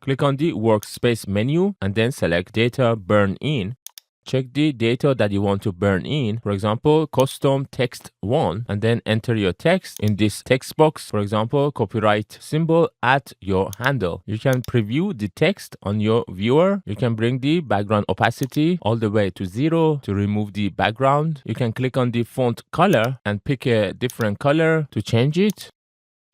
click on the workspace menu and then select data burn in. Check the data that you want to burn in. For example, custom text 1, and then enter your text in this text box. For example, copyright symbol at your handle. You can preview the text on your viewer. You can bring the background opacity all the way to 0 to remove the background. You can click on the font color and pick a different color to change it.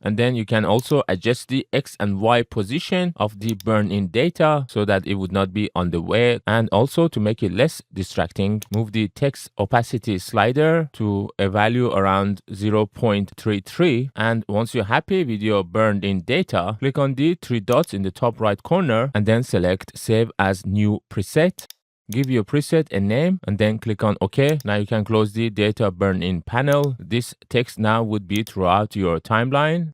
And then you can also adjust the X and Y position of the burn-in data so that it would not be on the way. And also to make it less distracting, move the text opacity slider to a value around 0.33. And once you're happy with your burned-in data, click on the 3 dots in the top right corner and then select Save as New Preset. Give your preset a name and then click on OK. Now you can close the data burn-in panel. This text now would be throughout your timeline.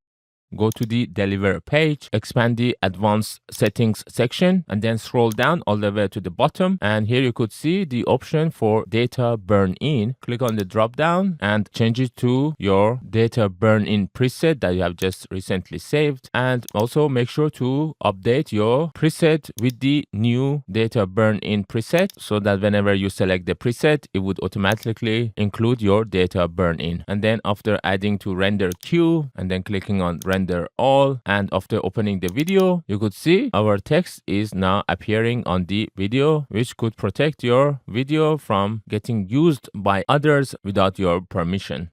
Go to the deliver page, expand the advanced settings section, and then scroll down all the way to the bottom. And here you could see the option for data burn in. Click on the drop down and change it to your data burn in preset that you have just recently saved. And also make sure to update your preset with the new data burn in preset so that whenever you select the preset, it would automatically include your data burn in. And then after adding to render queue and then clicking on render all, and after opening the video, you could see our text is now appearing on the video, which could protect your video from getting used by others without your permission.